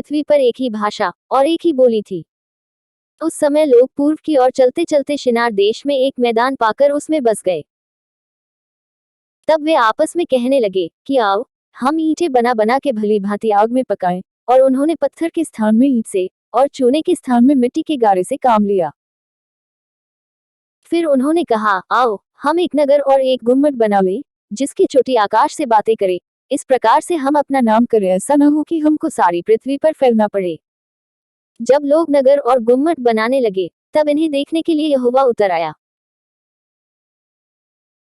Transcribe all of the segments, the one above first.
पृथ्वी पर एक ही भाषा और एक ही बोली थी। उस समय लोग पूर्व की ओर चलते चलते शिनार देश में एक मैदान पाकर उसमें बस गए। तब वे आपस में कहने लगे कि आओ, हम ईंटें बना बना के भली भांति आग में पकाएं। और उन्होंने पत्थर के स्थान में ईंट से और चूने के स्थान में मिट्टी के गारे से काम लिया। फिर उन्होंने कहा, आओ, हम एक नगर और एक गुम्मट बना लें, जिसकी चोटी आकाश से बातें करे। इस प्रकार से हम अपना नाम करें, ऐसा न हो कि हमको सारी पृथ्वी पर फैलना पड़े। जब लोग नगर और गुम्मट बनाने लगे, तब इन्हें देखने के लिए यहोवा उतर आया।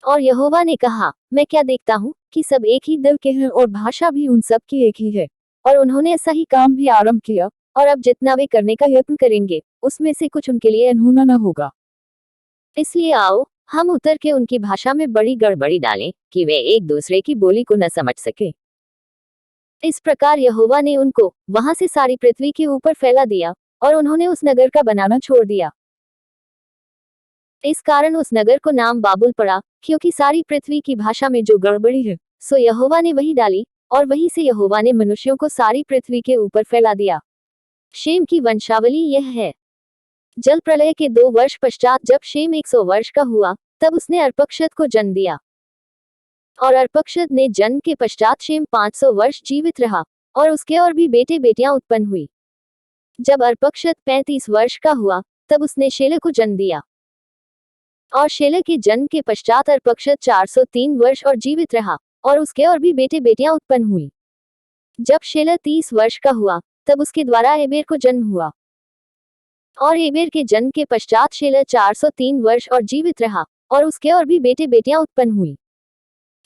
और यहोवा ने कहा, मैं क्या देखता हूँ कि सब एक ही दल के हैं और भाषा भी उन सब की एक ही है। और उन्होंने ऐसा ही काम भी आरंभ किया, और अब जितना वे करने का यत्न करेंगे, उसमें से कुछ उनके लिए अनहोना न होगा। इसलिए आओ, हम उतर के उनकी भाषा में बड़ी गड़बड़ी डालें, कि वे एक दूसरे की बोली को न समझ सके। इस प्रकार यहोवा ने उनको वहां से सारी पृथ्वी के ऊपर फैला दिया, और उन्होंने उस नगर का बनाना छोड़ दिया। इस कारण उस नगर को नाम बाबुल पड़ा, क्योंकि सारी पृथ्वी की भाषा में जो गड़बड़ी है, सो यहोवा ने वही डाली, और वहीं से यहोवा ने मनुष्यों को सारी पृथ्वी के ऊपर फैला दिया। शेम की वंशावली यह है। जल प्रलय के 2 वर्ष पश्चात जब शेम 100 वर्ष का हुआ, तब उसने अर्पक्षद को जन्म दिया। और अर्पक्षद ने जन्म के पश्चात शेम 500 वर्ष जीवित रहा, और उसके और भी बेटे बेटियां उत्पन्न हुई। जब अर्पक्षद 35 वर्ष का हुआ, तब उसने शेलह को जन्म दिया। और शेलह के जन्म के पश्चात अर्पक्षद 403 वर्ष और जीवित रहा, और उसके और भी बेटे बेटियां उत्पन्न हुई। जब शेलह 30 वर्ष का हुआ, तब उसके द्वारा एबेर को जन्म हुआ। और एबेर के जन्म के पश्चात शेलह 403 वर्ष और जीवित रहा, और उसके और भी बेटे बेटियां उत्पन्न हुई।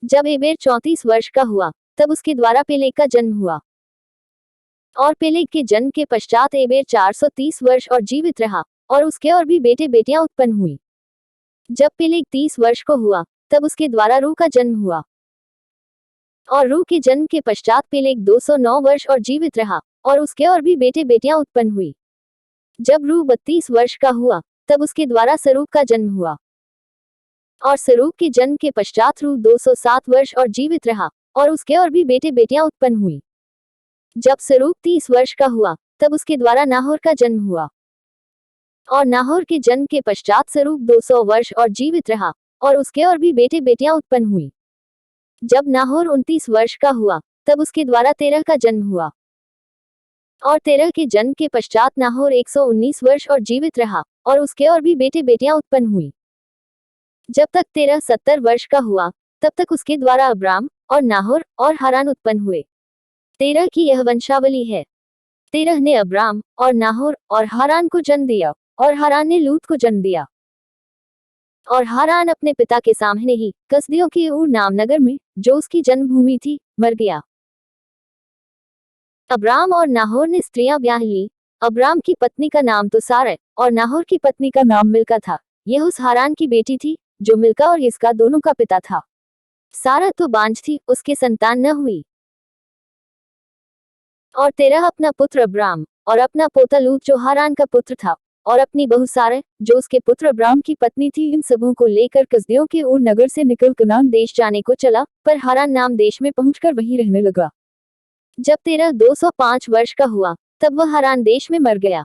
जब एबेर 34 वर्ष का हुआ, तब उसके द्वारा पेलेग का जन्म हुआ। और पेलेग के जन्म के पश्चात एबेर 430 वर्ष और जीवित रहा, और उसके और भी बेटे बेटियां उत्पन्न हुई। जब पेलेग 30 वर्ष को हुआ, तब उसके द्वारा रू का जन्म हुआ। और रू के जन्म के पश्चात पेलेग 209 वर्ष और जीवित रहा, और उसके और भी बेटे बेटियां उत्पन्न हुई। जब रू 32 वर्ष का हुआ, तब उसके द्वारा सरूग का जन्म हुआ। और सरूग के जन्म के पश्चात रू 207 वर्ष और जीवित रहा, और उसके और भी बेटे बेटियां उत्पन्न हुई। जब सरूग 30 वर्ष का हुआ, तब उसके द्वारा नाहोर का जन्म हुआ। और नाहोर के जन्म के पश्चात सरूग 200 वर्ष और जीवित रहा, और उसके और भी बेटे बेटियां उत्पन्न हुई। जब नाहोर 29 वर्ष का हुआ, तब उसके द्वारा तेरह का जन्म हुआ। और तेरह के जन्म के पश्चात नाहोर 119 वर्ष और जीवित रहा, और उसके और भी बेटे बेटियां उत्पन्न हुई। जब तक तेरह 70 वर्ष का हुआ, तब तक उसके द्वारा अब्राम और नाहोर और हारान उत्पन्न हुए। तेरह की यह वंशावली है। तेरह ने अब्राम और नाहोर और हारान को जन्म दिया, और हारान ने लूत को जन्म दिया। और हारान अपने पिता के सामने ही कसदियों के ऊर नाम नगर में, जो उसकी जन्मभूमि थी, मर गया। अब्राम और नाहोर ने स्त्रियां ब्याह ली। अब्राम की पत्नी का नाम तो सारै, और नाहोर की पत्नी का नाम मिल्का था। यह उस हारान की बेटी थी, जो मिल्का और इसका दोनों का पिता था। सारा तो बांझ थी, उसके संतान न हुई। और तेरह अपना पुत्र अब्राम और अपना पोता लूत जो हारान का पुत्र था, और अपनी बहू सारै जो उसके पुत्र अब्राम की पत्नी थी, इन सबों को लेकर कसदियों के ऊर नगर से निकल कनान देश जाने को चला, पर हारान नाम देश में पहुंचकर वहीं रहने लगा। जब तेरह 205 वर्ष का हुआ, तब वह हारान देश में मर गया।